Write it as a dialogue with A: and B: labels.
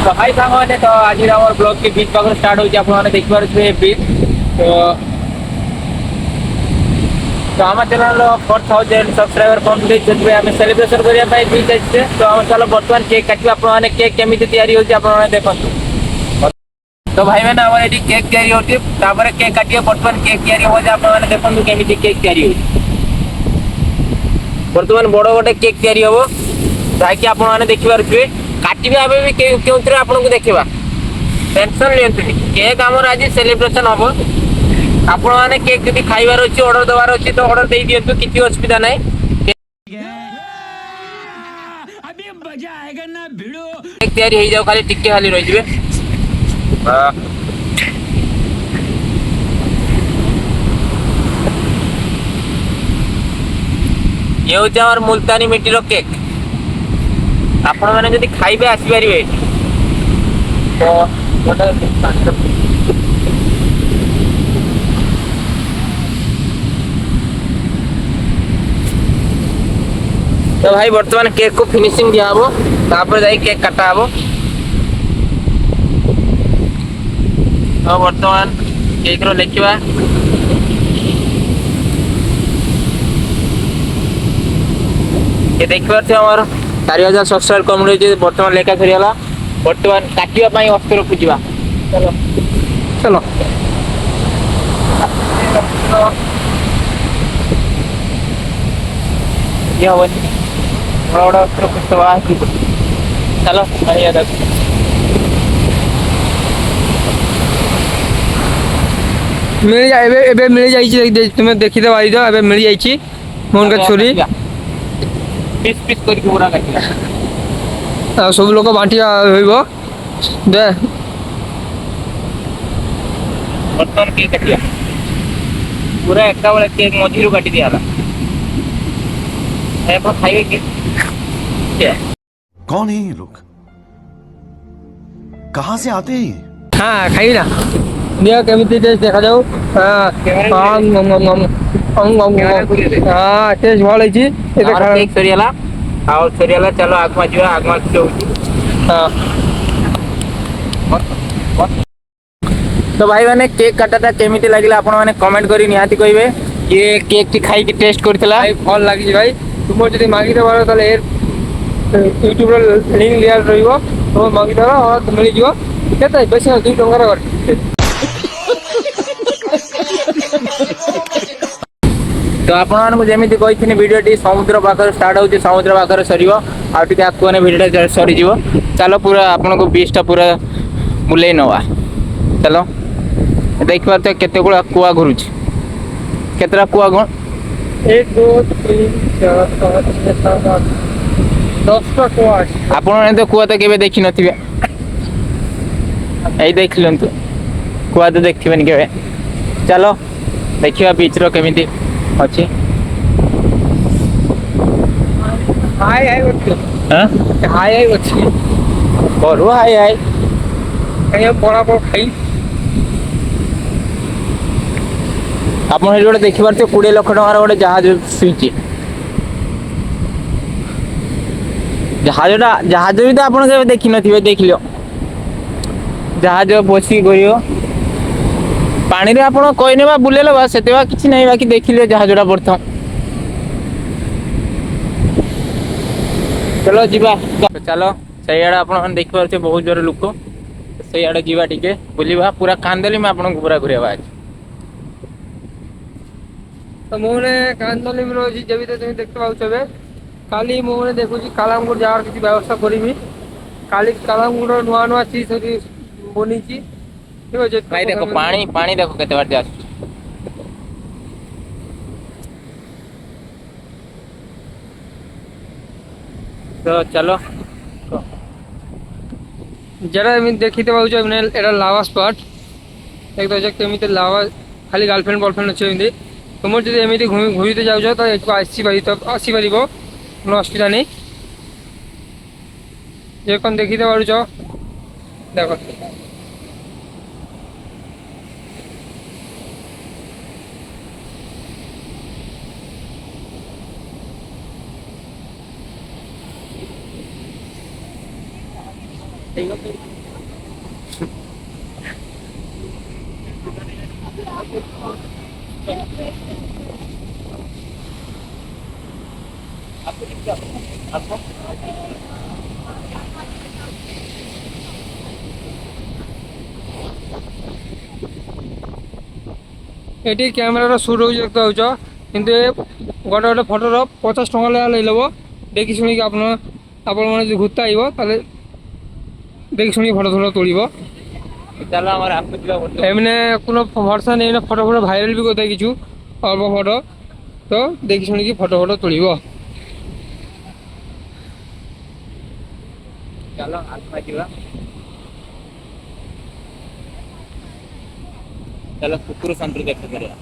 A: तो हाय सामने तो आज आम ब्लॉग के बीच पाखर स्टार्ट होती आपने देखिए बीच तो तो आम चैनल 4000 सब्सक्राइबर कंप्लीट से आम सेलिब्रेशन करने बीच आसे तो आम चलो बर्तमान केक काटिया आपने केक केमी तैयारी होती देखो तो भाई मैंने आम ये केक तैयारी होती केक काटिए बर्तमान केक तैयारी हो आपने देखो केमी केक तैयारी हो बर्तमान बड़ गोटे केक तैयारी हम जहाँकि आपने देखिपे काटिबे आबे भी केउतरे आपन को देखिबा टेंशन लेंतुनी केक हमर आज सेलिब्रेशन हम आपण माने केक जदी खाइबार अछि ऑर्डर दवार अछि तो ऑर्डर दे दियंतु किछि असुविधा नै अभी मजा आएगा ना भिड़ो केक तैयारी हो जाओ खाली टिके खाली रहि जिवे ये होते हमर मुल्तानी मिट्टी रो केक आपण माने जदी खाइबे आसी परिबे तो तो भाई वर्तमान केक को फिनिशिंग दिया हबो तापर जाई केक काटा हबो तो वर्तमान केक रो लेखिबा ये देखिबा से हमर 4000 सब्सक्राइबर कम रही बर्तमान लेखा सरीगला बर्तमान काटिया अस्त्र खोजा चलो चलो ये हम बड़ा बड़ा अस्त्र खोजवा चलो
B: मिल जाए मिल जाए तुम्हें देखीदे भाई एबे मिल जाइए मोहन का छुरी
A: पीस पीस करके पूरा काटिया
B: सब लोग बांटी दे
A: बर्तमान केक काटिया पूरा एक बेले केक मझिरू काटी दिया खाइबे केक
C: कौन है ये लोग कहाँ से आते हैं
B: हाँ खाई ना दिया केमिति टेस्ट देखा जाओ हाँ टेस्ट भल है
A: केक सरीगला और सरीगला चलो आगमा जीवा आगमा
B: हाँ
A: तो भाई मैंने केक काटाटा केमिति लागिला आपण माने कमेंट करी निहाती कहिबे ये केक टी खाई के टेस्ट करथिला
B: भाई भल लागी भाई तुम जदी मांगी देबार ताले यूट्यूब रो लिंक लिया रहिबो तो मांगी देबा और मिल जिवो केते बेसी 2 टंका रो
A: तो आपको जमी कही भिडियो समुद्र पाखर स्टार्ट हो समुद्र पाखर सर आगे भिडियो सरी चलो पूरा आपन को बीचटा पूरा बुले नवा चलो देख पारे केते गुड़ा कुआ घुरुच केतरा कुआ गुण
B: 1 2 3 4 5 6 7 8 10टा कुआ
A: आपन तो कुआ तो केबे देखि नथिबे एई देख लंतु कुआ तो देखिबेन केबे चलो देखिबा बीच रो केमिति अच्छी
B: हाय हाय होती
A: हां
B: हाय हाय होती
A: बरो हाय हाय
B: कहीं बड़ा बड़ा खाई
A: आपन हे जोड़े देखि पारते 20 लाख टकार गोटे जहाज सुईची जहाज भी तो आपन के देखि नथिबे देख लियो जहाज बसी गयो पानी रे आपण कोइ नेबा बुलेलो बा सेतेबा किछि नै बाकी देखिले जहाजडा पड़थौ चलो जीवा तो चलो सही आड़ा आपण देख पारछे बहुत जोर लोक सही आड़ा जीवा टिके बुलीबा पूरा कांदली में आपण को पूरा घुरेबा आज
B: तो मोने कांदली में रोजी जबी तो तुम देखते पाउछ बे खाली मोने देखुची कालामगुड़ जावर किछि व्यवस्था करिबी खाली कालामगुड़ नुआ नुआ चीज होती बनीची
A: भाई देखो पानी पानी देखो केते बार जास तो चलो
B: जरा एमि देखिते पाउछ एमने एटा लावा स्पॉट एक तो जक एमिते लावा खाली गर्लफ्रेंड बॉयफ्रेंड अछि एमि तुम जदि एमिते घुरीते जाउछ तो एक आसी परिबो नो असुविधा नहीं जे कोन देखिते पाउछ देखो
A: आपको
B: ଏଠି କ୍ୟାମେରାର ସୁଟ୍ ହେଉଛି ଦେଖତେ ପାଉଛ କିନ୍ତୁ ଏ ଗୋଟେ ଗୋଟେ ଫଟୋର 50 ଟଙ୍କା ଲେଖା ନେଇନେବ ଦେଖି ଶୁଣିକି ଆପଣମାନେ ଯଦି ଘୁତା ଆଇବ ତାହେଲେ ଦେଖି ଶୁଣିକି ଫଟୋ ତୋଳିବ
A: ଚାଲ আমার আপনি দিবা বলতো
B: এমনি কোনো ভরসা নেই না ফটো ভাইরাল ବି করে দেখিଛୁ ଅଳ୍ପ ଫଟୋ ତ ଦେଖି ଶୁଣିକି ଫଟୋ ତୋଳିବ
A: ଚାଲ ଆତ୍ମା ଯିବା ଚାଲ କୁକୁର ଶାନ୍ତି ଦେଖା କରିବା